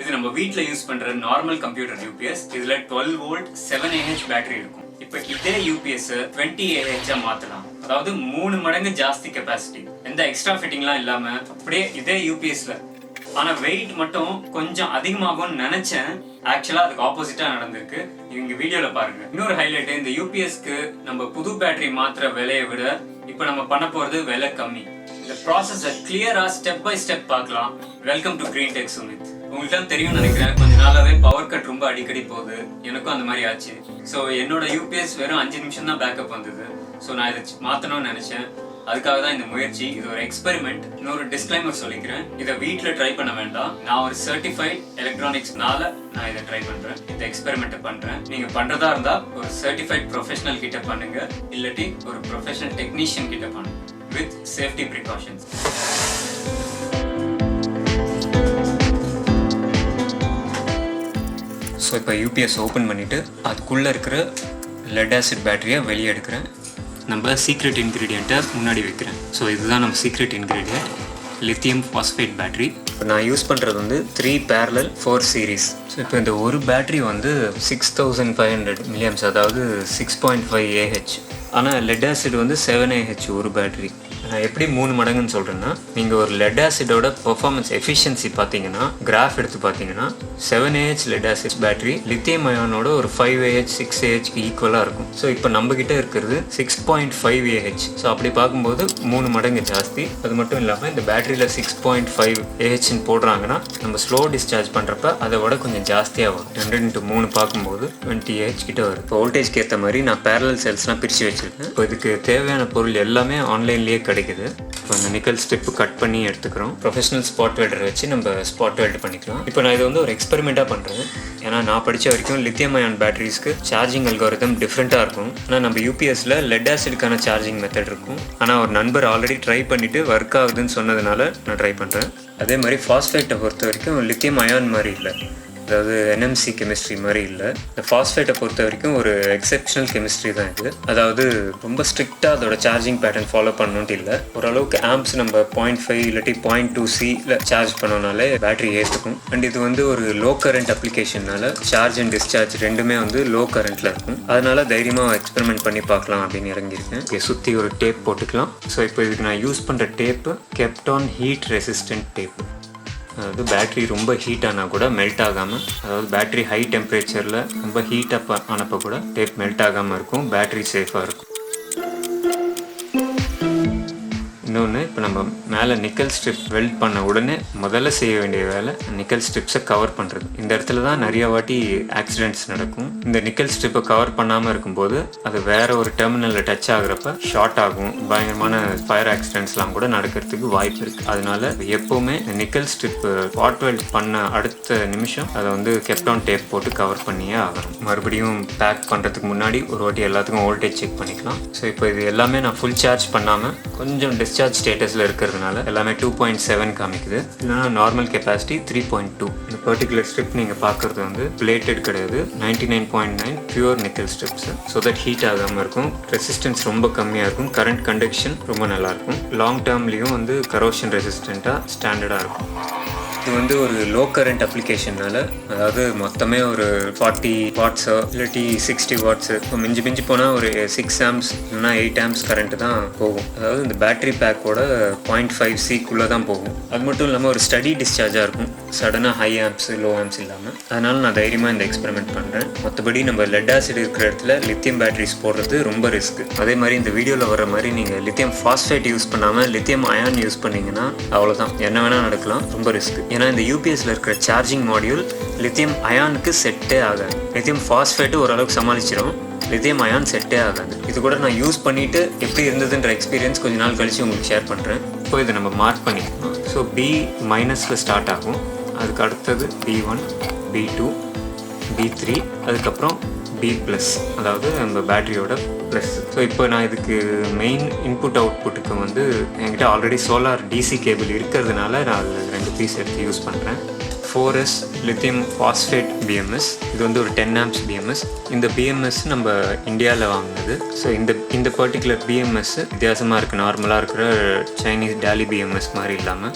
இது நம்ம வீட்டில் யூஸ் பண்ணுற நார்மல் கம்ப்யூட்டர் யூபிஎஸ். இதில் 12 வோல்ட் 7Ah பேட்டரி இருக்கும். இப்போ இதே யூபிஎஸ் 20Ah மாற்றலாம். அதாவது 3 மடங்கு ஜாஸ்தி கெப்பாசிட்டி. எந்த எக்ஸ்ட்ரா ஃபிட்டிங்லாம் இல்லாமல் அப்படியே இதே யூபிஎஸ்ல. ஆனால் வெயிட் மட்டும் கொஞ்சம் அதிகமாகும்னு நினச்சேன். ஆக்சுவலாக அதுக்கு ஆப்போசிட்டாக நடந்திருக்கு. இவங்க வீடியோவில் பாருங்கள். இன்னொரு ஹைலைட்டு, இந்த யூபிஎஸ்க்கு நம்ம புது பேட்டரி மாற்றுற விலையை விட இப்போ நம்ம பண்ண போகிறது விலை கம்மி. இந்த ப்ராசஸை கிளியராக ஸ்டெப் பை ஸ்டெப் பார்க்கலாம். Welcome to Green Tech Sumit. உங்களுக்கு தான் தெரியும்னு நினைக்கிறேன், கொஞ்ச நாளாவே பவர் கட் ரொம்ப அடிக்கடி போகுது. எனக்கும் அந்த மாதிரி ஆச்சு. ஸோ என்னோட யூபிஎஸ் வெறும் 5 நிமிஷம் தான் பேக்கப் வந்தது. ஸோ நான் இதை மாற்றணும்னு நினச்சேன். அதுக்காக தான் இந்த முயற்சி. இது ஒரு எக்ஸ்பெரிமெண்ட். இன்னொரு டிஸ்க்ளைமர் சொல்லிக்கிறேன், இதை வீட்டில் ட்ரை பண்ண வேண்டாம். நான் ஒரு சர்டிஃபைட் எலக்ட்ரானிக்ஸ்னால நான் இதை ட்ரை பண்ணுறேன். இந்த எக்ஸ்பெரிமெண்ட்டை பண்ணுறேன். நீங்கள் பண்ணுறதா இருந்தால் ஒரு சர்டிஃபைட் ப்ரொஃபஷனல் கிட்ட பண்ணுங்க, இல்லாட்டி ஒரு ப்ரொஃபஷனல் டெக்னீஷியன் கிட்ட பண்ணுங்க வித் சேஃப்டி ப்ரிகாஷன்ஸ். ஸோ இப்போ யூபிஎஸ் ஓப்பன் பண்ணிவிட்டு அதுக்குள்ளே இருக்கிற லெட் ஆசிட் பேட்டரியை வெளியே எடுக்கிறேன். நம்ம சீக்ரெட் இன்க்ரீடியண்ட்டை முன்னாடி வைக்கிறேன். ஸோ இதுதான் நம்ம secret ingredient, lithium phosphate battery. இப்போ நான் யூஸ் பண்ணுறது வந்து 3 parallel 4 series. ஸோ இப்போ இந்த ஒரு பேட்டரி வந்து 6500 milliamps, அதாவது 6.5Ah. ஆனால் லெட் ஆசிட் வந்து 7Ah ஒரு பேட்டரி. நான் எப்படி 3 மடங்குன்னு சொல்கிறேன்னா, நீங்கள் ஒரு லெட் ஆசிடோட பெர்ஃபார்மன்ஸ் எஃபிஷியன்சி பார்த்தீங்கன்னா, கிராஃப் எடுத்து பார்த்தீங்கன்னா 7Ah lead acid battery lithium அயானோட ஒரு 5Ah 6Ahக்கு ஈக்குவலாக இருக்கும். ஸோ இப்போ நம்மக்கிட்ட இருக்கிறது 6.5Ah. ஸோ அப்படி பார்க்கும்போது 3 மடங்கு ஜாஸ்தி. அது மட்டும் இல்லாமல் இந்த பேட்டரியில் 6.5Ah போடுறாங்கன்னா நம்ம ஸ்லோ டிஸ்சார்ஜ் பண்ணுறப்ப அதை விட கொஞ்சம் ஜாஸ்தியாக வரும். 2x3 பார்க்கும்போது 20Ah கிட்ட வரும். இப்போ வோல்டேஜ்க்கு ஏற்ற மாதிரி நான் பேரலல் செல்ஸ்லாம் பிரித்து வச்சுருக்கேன். இப்போ இதுக்கு தேவையான பொருள் எல்லாமே ஆன்லைன்லேயே கிடைக்குது. இப்போ அந்த நிக்கல் ஸ்ட்ரிப்பு கட் பண்ணி எடுத்துக்கிறோம். ப்ரொஃபஷனல் ஸ்பாட் வெல்டர் வச்சு நம்ம ஸ்பாட் வெல்ட் பண்ணிக்கலாம். இப்போ நான் இது வந்து ஒரு எக்ஸ்பெரிமெண்ட்டாக பண்ணுறேன். ஏன்னா நான் படித்த வரைக்கும் லித்தியம் அயான் பேட்டரிஸ்க்கு சார்ஜிங் அல்காரிதம் டிஃப்ரெண்ட்டாக இருக்கும். ஆனால் நம்ம யூபிஎஸ்ல லெட் ஆசிடுக்கான சார்ஜிங் மெத்தட் இருக்கும். ஆனால் ஒரு நண்பர் ஆல்ரெடி ட்ரை பண்ணிவிட்டு ஒர்க் ஆகுதுன்னு சொன்னதுனால நான் ட்ரை பண்ணுறேன். அதே மாதிரி ஃபாஸ்ஃபேட்டை பொறுத்த வரைக்கும் லித்தியம் அயான் மாதிரி இல்லை, அதாவது என்எம்சி கெமிஸ்ட்ரி மாதிரி இல்லை. இந்த ஃபாஸ்ஃபேட்டை பொறுத்த வரைக்கும் ஒரு எக்ஸெப்ஷனல் கெமிஸ்ட்ரி தான் இது. அதாவது ரொம்ப ஸ்ட்ரிக்டாக அதோட சார்ஜிங் பேட்டர்ன் ஃபாலோ பண்ணணுன்ட்டு இல்லை. ஓரளவுக்கு ஆம்ப்ஸ் நம்ம 0.5 இல்லாட்டி 0.2C சார்ஜ் பண்ணோனாலே பேட்டரி ஏற்றுக்கும். அண்ட் இது வந்து ஒரு லோ கரண்ட் அப்ளிகேஷன்னால சார்ஜ் அண்ட் டிஸ்சார்ஜ் ரெண்டுமே வந்து லோ கரண்ட்டில் இருக்கும். அதனால தைரியமாக எக்ஸ்பெரிமெண்ட் பண்ணி பார்க்கலாம் அப்படின்னு இறங்கியிருக்கேன். இங்கே சுற்றி ஒரு டேப் போட்டுக்கலாம். ஸோ இப்போ இதுக்கு நான் யூஸ் பண்ணுற tape Kapton heat resistant tape. அதாவது பேட்ரி ரொம்ப ஹீட் ஆனால் கூட மெல்ட் ஆகாமல், அதாவது பேட்ரி ஹை டெம்பரேச்சரில் ரொம்ப ஹீட்டப் ஆனப்போ கூட டேப் மெல்ட் ஆகாமல் இருக்கும். பேட்ரி சேஃபாக இருக்கும். இன்னொன்று, இப்போ நம்ம மேலே நிக்கல் ஸ்ட்ரிப் வெல்ட் பண்ண உடனே முதல்ல செய்ய வேண்டிய வேலை நிக்கல் ஸ்ட்ரிப்ஸை கவர் பண்ணுறது. இந்த இடத்துல தான் நிறைய வாட்டி ஆக்சிடென்ட்ஸ் நடக்கும். இந்த நிக்கல் ஸ்ட்ரிப்பை கவர் பண்ணாமல் இருக்கும்போது அது வேற ஒரு டெர்மினலில் டச் ஆகுறப்ப ஷார்ட் ஆகும். பயங்கரமான ஃபயர் ஆக்சிடென்ட்ஸ்லாம் கூட நடக்கிறதுக்கு வாய்ப்பு இருக்குது. அதனால எப்போவுமே நிக்கல் ஸ்ட்ரிப் ஸ்பாட் வெல்ட் பண்ண அடுத்த நிமிஷம் அதை வந்து கெப்டான் டேப் போட்டு கவர் பண்ணியே ஆகணும். மறுபடியும் பேக் பண்ணுறதுக்கு முன்னாடி ஒரு வாட்டி எல்லாத்துக்கும் வோல்டேஜ் செக் பண்ணிக்கலாம். ஸோ இப்போ இது எல்லாமே நான் ஃபுல் சார்ஜ் பண்ணாமல் கொஞ்சம் டிஸ்சார்ஜ் ஸ்டேட்டஸில் இருக்கிறதுனால எல்லாமே 2.7 காமிக்குது. இல்லைனா நார்மல் கெப்பாசிட்டி 3.2. இந்த பர்டிகுலர் ஸ்ட்ரிப் நீங்கள் பார்க்குறது வந்து பிளேட்டட் கிடையாது, 99.9 pure nickel strips. So that heat ஆகாமல் இருக்கும். ரெசிஸ்டன்ஸ் ரொம்ப கம்மியாக இருக்கும். கரண்ட் கண்டக்ஷன் ரொம்ப நல்லாயிருக்கும். லாங் டேர்ம்லேயும் வந்து கரோஷன் ரெசிஸ்டண்ட்டாக ஸ்டாண்டர்டாக இருக்கும். இது வந்து ஒரு லோ கரண்ட் அப்ளிகேஷன்னால, அதாவது மொத்தமே ஒரு 40 வாட்ஸோ இல்லாட்டி 60 வாட்ஸு, இப்போ மிஞ்சி போனால் ஒரு 6 ஆம்ஸ் இல்லைனா 8 ஆம்ஸ் கரண்ட்டு தான் போகும். அதாவது இந்த பேட்டரி பேக்கோட 0.5C தான் போகும். அது மட்டும் இல்லாமல் ஒரு ஸ்டடி டிஸ்சார்ஜாக இருக்கும், சடனாக ஹை ஆம்ஸ் லோ ஆம்ஸ் இல்லாமல். அதனால் நான் தைரியமாக இந்த எக்ஸ்பெரிமெண்ட் பண்ணுறேன். மற்றபடி நம்ம லெட் ஆசிட் இருக்கிற இடத்துல லித்தியம் பேட்டரிஸ் போடுறது ரொம்ப ரிஸ்க். அதே மாதிரி இந்த வீடியோவில் வர மாதிரி நீங்கள் லித்தியம் ஃபாஸ்ஃபேட் யூஸ் பண்ணாமல் லித்தியம் அயான் யூஸ் பண்ணிங்கன்னா அவ்வளோதான், என்ன வேணால் நடக்கலாம். ரொம்ப ரிஸ்க். ஏன்னா இந்த யூபிஎஸ்ல இருக்கிற சார்ஜிங் மாடியூல் லித்தியம் அயானுக்கு செட்டே ஆகாது. லித்தியம் ஃபாஸ்ஃபேட்டு ஓரளவுக்கு சமாளிச்சிடும், லித்தியம் அயான் செட்டே ஆகாது. இது கூட நான் யூஸ் பண்ணிவிட்டு எப்படி இருந்ததுன்ற எக்ஸ்பீரியன்ஸ் கொஞ்ச நாள் கழித்து உங்களுக்கு ஷேர் பண்ணுறேன். இப்போ இதை நம்ம மார்க் பண்ணிக்கணும். ஸோ B- ஸ்டார்ட் ஆகும். அதுக்கு அடுத்தது B1, B2, B3, அதுக்கப்புறம் B+, அதாவது நம்ம பேட்டரியோட ப்ளஸ். ஸோ இப்போ நான் இதுக்கு மெயின் இன்புட் அவுட்புட்டுக்கு வந்து என்கிட்ட ஆல்ரெடி சோலார் டிசி கேபிள் இருக்கிறதுனால நான் அதில் 2 பீஸ் எடுத்து யூஸ் பண்ணுறேன். 4S lithium phosphate BMS. இது வந்து ஒரு 10 ஆம்ப்ஸ் BMS. இந்த BMS நம்ம இந்தியாவில் வாங்கினது. ஸோ இந்த பர்டிகுலர் BMS வித்தியாசமாக இருக்குது, நார்மலாக இருக்கிற சைனீஸ் டேலி BMS மாதிரி இல்லாமல்.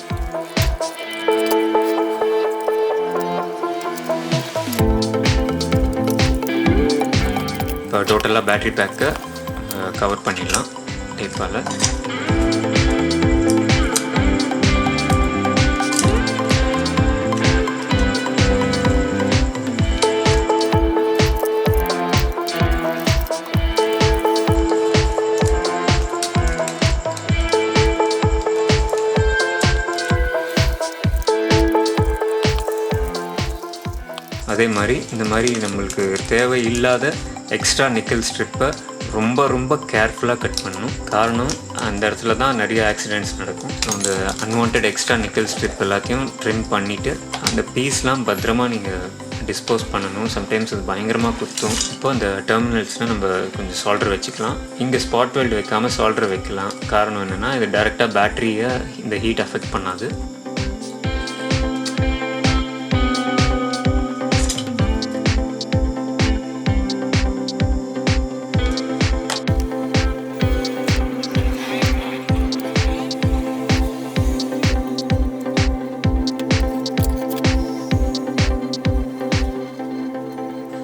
இப்போ டோட்டலாக பேட்ரி பேக்கை கவர் பண்ணிடலாம் டேப்பால். அதே மாதிரி இந்த மாதிரி நம்மளுக்கு தேவையில்லாத எக்ஸ்ட்ரா நிக்கல் ஸ்ட்ரிப்பை ரொம்ப கேர்ஃபுல்லாக கட் பண்ணணும். காரணம் அந்த இடத்துல தான் நிறைய ஆக்சிடெண்ட்ஸ் நடக்கும். ஸோ அந்த அன்வான்ட் எக்ஸ்ட்ரா நிக்கல் ஸ்ட்ரிப் எல்லாத்தையும் ட்ரிம் பண்ணிவிட்டு அந்த பீஸ்லாம் பத்திரமா நீங்கள் டிஸ்போஸ் பண்ணணும். சம்டைம்ஸ் அது பயங்கரமாக குத்தும். இப்போ அந்த டெர்மினல்ஸ்னால் நம்ம கொஞ்சம் சால்டர் வச்சுக்கலாம். இங்கே ஸ்பாட் வெல்ட் வைக்காமல் சால்டர் வைக்கலாம். காரணம் என்னென்னா இது டைரெக்டாக பேட்டரியை இந்த ஹீட் அஃபெக்ட் பண்ணாது.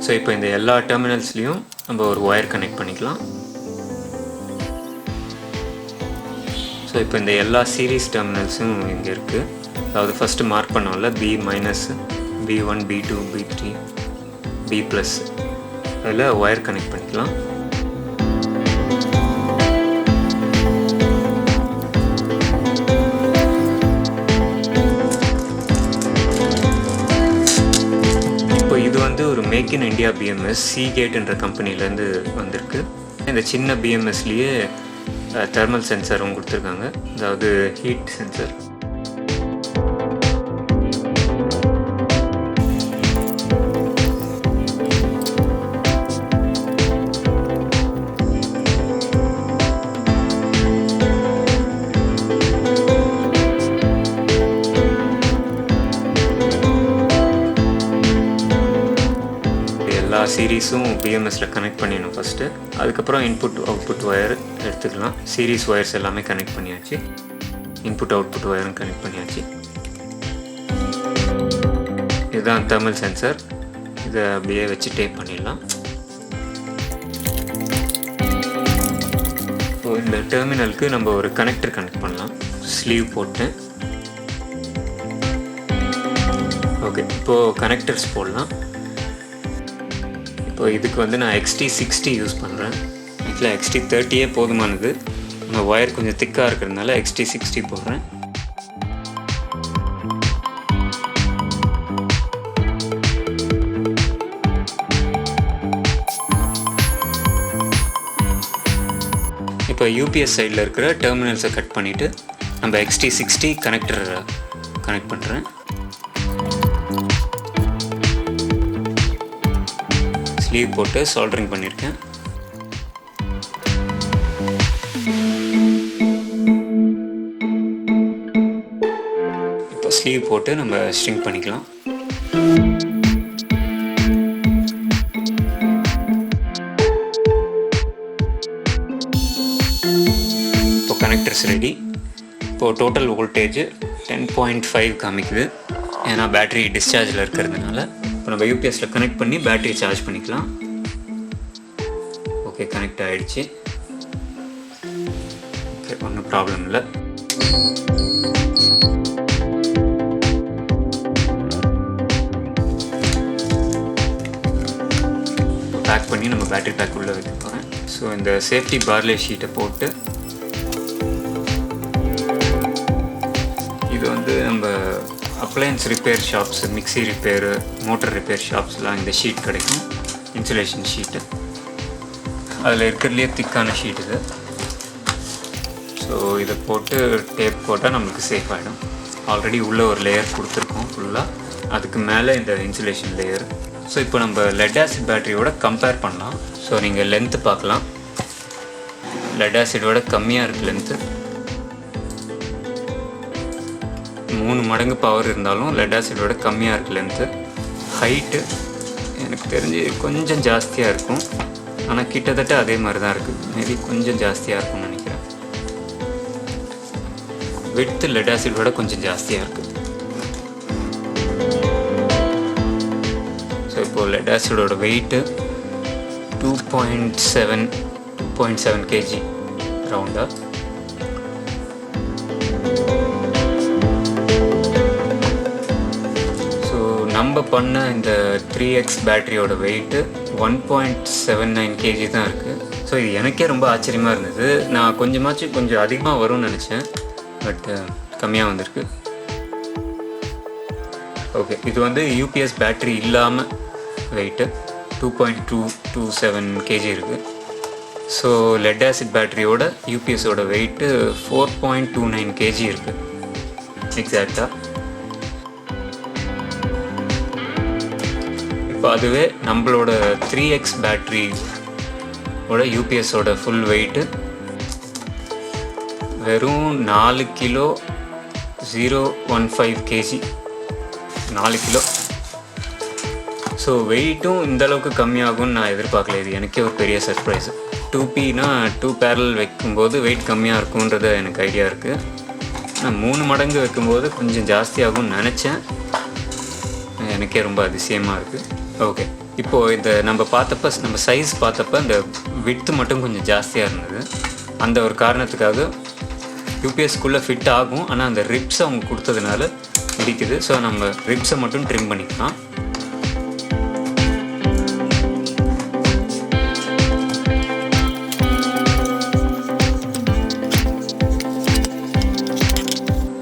ஸோ இப்போ இந்த எல்லா டெர்மினல்ஸ்லேயும் நம்ம ஒரு ஒயர் கனெக்ட் பண்ணிக்கலாம். ஸோ இப்போ இந்த எல்லா சீரீஸ் டெர்மினல்ஸும் இங்கே இருக்குது. அதாவது ஃபஸ்ட்டு மார்க் பண்ணோம்ல B-, B1, B2, B3, B+, அதில் ஒயர் கனெக்ட் பண்ணிக்கலாம். ஒரு make in India BMS Seagate என்ற கம்பெனிலேருந்து வந்திருக்கு. இந்த சின்ன பிஎம்எஸ்லேயே தெர்மல் சென்சாரும் கொடுத்துருக்காங்க, அதாவது ஹீட் சென்சார். எல்லா சீரீஸும் பிஎம்எஸில் கனெக்ட் பண்ணிடணும் ஃபஸ்ட்டு. அதுக்கப்புறம் இன்புட் அவுட்புட் ஒயர் எடுத்துக்கலாம். சீரீஸ் ஒயர்ஸ் எல்லாமே கனெக்ட் பண்ணியாச்சு. இன்புட் அவுட்புட் ஒயரும் கனெக்ட் பண்ணியாச்சு. இதுதான் தெர்மல் சென்சார். இதை அப்படியே வச்சு டேப் பண்ணிடலாம். இப்போ இந்த டெர்மினலுக்கு நம்ம ஒரு கனெக்டர் கனெக்ட் பண்ணலாம். ஸ்லீவ் போட்டு ஓகே. இப்போது கனெக்டர்ஸ் போடலாம். இப்போ இதுக்கு வந்து நான் XT60 யூஸ் பண்ணுறேன். ஆக்சுவலாக XT30 போதுமானது. நம்ம ஒயர் கொஞ்சம் திக்காக இருக்கிறதுனால XT60 போடுறேன். இப்போ யூபிஎஸ் சைடில் இருக்கிற டெர்மினல்ஸை கட் பண்ணிவிட்டு நம்ம XT60 கனெக்டர் கனெக்ட் பண்ணுறேன். ஸ்லீவ் போட்டு சால்டரிங் பண்ணியிருக்கேன். இப்போ ஸ்லீவ் போட்டு நம்ம ஸ்ட்ரிங் பண்ணிக்கலாம். இப்போ கனெக்டர்ஸ் ரெடி. இப்போது டோட்டல் வோல்டேஜ் 10.5 காமிக்குது. ஏன்னா பேட்டரி டிஸ்சார்ஜில் இருக்கிறதுனால. இப்போ நம்ம யூபிஎஸில் கனெக்ட் பண்ணி பேட்டரி சார்ஜ் பண்ணிக்கலாம். ஓகே, கனெக்ட் ஆகிடுச்சு. ஓகே, ஒன்றும் ப்ராப்ளம் இல்லை. பேக் பண்ணி நம்ம பேட்டரி பேக் உள்ளே வைக்க போகிறேன். ஸோ இந்த சேஃப்டி பார்லே ஷீட்டை போட்டு இது வந்து நம்ம appliance repair shops, mixie repair, motor repair ஷாப்ஸ்லாம் இந்த ஷீட் கிடைக்கும். Insulation sheet. அதில் இருக்கிறதுலே திக்கான ஷீட் இது. ஸோ இதை போட்டு டேப் போட்டால் நம்மளுக்கு சேஃப் ஆகிடும். ஆல்ரெடி உள்ளே ஒரு லேயர் கொடுத்துருக்கோம் ஃபுல்லாக. அதுக்கு மேலே இந்த இன்சுலேஷன் லேயர். ஸோ இப்போ நம்ம லெட் ஆசிட் பேட்டரியோட கம்பேர் பண்ணலாம். ஸோ நீங்கள் லென்த்து பார்க்கலாம். லெட் ஆசிடோட கம்மியாக இருக்குது லென்த்து. 3 மடங்கு பவர் இருந்தாலும் லெட் ஆசிடோட கம்மியாக இருக்குது லென்த்து. ஹைட்டு எனக்கு தெரிஞ்சு கொஞ்சம் ஜாஸ்தியாக இருக்கும். ஆனால் கிட்டத்தட்ட அதே மாதிரி தான் இருக்குது. மேபி கொஞ்சம் ஜாஸ்தியாக இருக்கும்னு நினைக்கிறேன். விட்த்து லெட் ஆசிடோட கொஞ்சம் ஜாஸ்தியாக இருக்குது. ஸோ இப்போது லெட் ஆசிடோட வெயிட்டு 2.7 kg ரவுண்டாக. ஸோ நம்ம பண்ண இந்த 3x பேட்டரியோட வெயிட்டு 1.79 kg தான் இருக்குது. ஸோ இது எனக்கே ரொம்ப ஆச்சரியமாக இருந்தது. நான் கொஞ்சம் அதிகமாக வரும்னு நினச்சேன், பட் கம்மியாக வந்திருக்கு. ஓகே, இது வந்து யூபிஎஸ் பேட்டரி இல்லாமல் வெயிட்டு 2.227 kg இருக்குது. ஸோ லெட் ஆசிட் பேட்டரியோட யூபிஎஸோட வெயிட்டு 4.29 kg இருக்குது எக்ஸாக்டாக. இப்போ அதுவே நம்மளோட 3x பேட்டரியோட யூபிஎஸோட ஃபுல் வெயிட்டு வெறும் 4 கிலோ 015 kg, 4 கிலோ. ஸோ வெயிட்டும் இந்தளவுக்கு கம்மியாகும்னு நான் எதிர்பார்க்கல. இது எனக்கே ஒரு பெரிய சர்ப்ரைஸு. 2Pனா 2 பேரல் வைக்கும்போது வெயிட் கம்மியாக இருக்கும்ன்றது எனக்கு ஐடியா இருக்குது. நான் 3 மடங்கு வைக்கும்போது கொஞ்சம் ஜாஸ்தியாகும்னு நினச்சேன். எனக்கே ரொம்ப அதிசயமாக இருக்குது. ஓகே, இப்போது இந்த நம்ம சைஸ் பார்த்தப்ப இந்த விட்த்து மட்டும் கொஞ்சம் ஜாஸ்தியாக இருந்தது. அந்த ஒரு காரணத்துக்காக யூபிஎஸ்க்குள்ளே ஃபிட் ஆகும், ஆனால் அந்த ரிப்ஸை அவங்க கொடுத்ததுனால இடிக்குது. ஸோ நம்ம ரிப்ஸை மட்டும் ட்ரிம் பண்ணிக்கலாம்.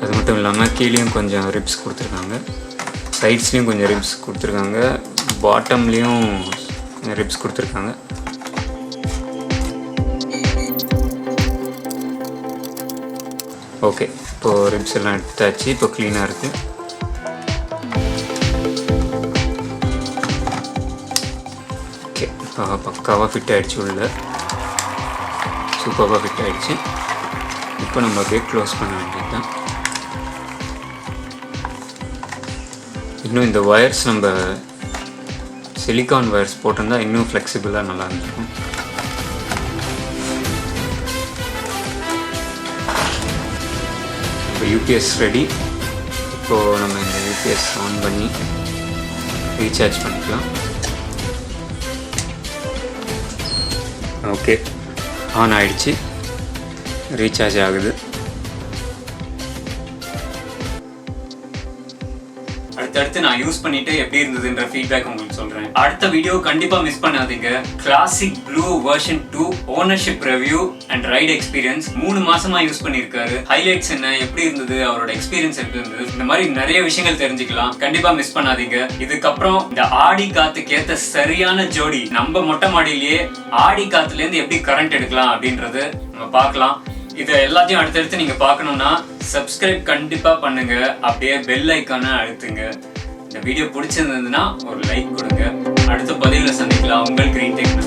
அது மட்டும் இல்லாமல் கீழேயும் கொஞ்சம் ரிப்ஸ் கொடுத்துருக்காங்க, சைட்ஸ்லேயும் கொஞ்சம் ரிப்ஸ் கொடுத்துருக்காங்க, பாட்டம்லேயும் கொஞ்சம் ரிப்ஸ் கொடுத்துருக்காங்க. ஓகே, இப்போது ரிப்ஸ் எல்லாம் எடுத்தாச்சு. இப்போ க்ளீனாக இருக்குது. ஓகே, பக்காவாக ஃபிட் ஆகிடுச்சு, உள்ள சூப்பராக ஃபிட் ஆகிடுச்சு. இப்போ நம்ம அப்படியே க்ளோஸ் பண்ண வேண்டியது தான். இன்னும் இந்த ஒயர்ஸ் நம்ம சிலிக்கான் ஒயர்ஸ் போட்டிருந்தா இன்னும் ஃப்ளெக்சிபிளாக நல்லா இருந்திருக்கும். இப்போ யூபிஎஸ் ரெடி. இப்போது நம்ம இந்த யூபிஎஸ் ஆன் பண்ணி ரீசார்ஜ் பண்ணிக்கலாம். ஓகே, ஆன் ஆகிடுச்சு, ரீசார்ஜ் ஆகுது. அடுத்து நான் யூஸ் பண்ணிட்டு எப்படி இருந்ததுன்ற ஃபீட்பேக் உங்களுக்கு சொல்றேன். அடுத்த வீடியோ கண்டிப்பா மிஸ் பண்ணாதீங்க. Classic blue version 2 ownership review and right experience. 3 மாசமா யூஸ் பண்ணிருக்காரு. ஹைலைட்ஸ் என்ன, எப்படி இருந்தது, அவரோட எக்ஸ்பீரியன்ஸ் எப்படி இருந்தது, இந்த மாதிரி நிறைய விஷயங்கள் தெரிஞ்சுக்கலாம். கண்டிப்பா மிஸ் பண்ணாதீங்க. இதுக்கப்புறம் இந்த ஆடி காத்துக்கு ஏத்த சரியான ஜோடி, நம்ம மொட்டை மாடியிலேயே ஆடி காத்துல இருந்து எப்படி கரண்ட் எடுக்கலாம் அப்படின்றது நம்ம பார்க்கலாம். இதை எல்லாத்தையும் அடுத்தடுத்து நீங்க பார்க்கணும்னா சப்ஸ்கிரைப் கண்டிப்பா பண்ணுங்க, அப்படியே பெல் ஐக்கானை அழுத்துங்க. இந்த வீடியோ பிடிச்சிருந்ததுன்னா ஒரு லைக் கொடுங்க. அடுத்த பதிவில் சந்திக்கலாம். உங்கள் கிரீன் டெக்.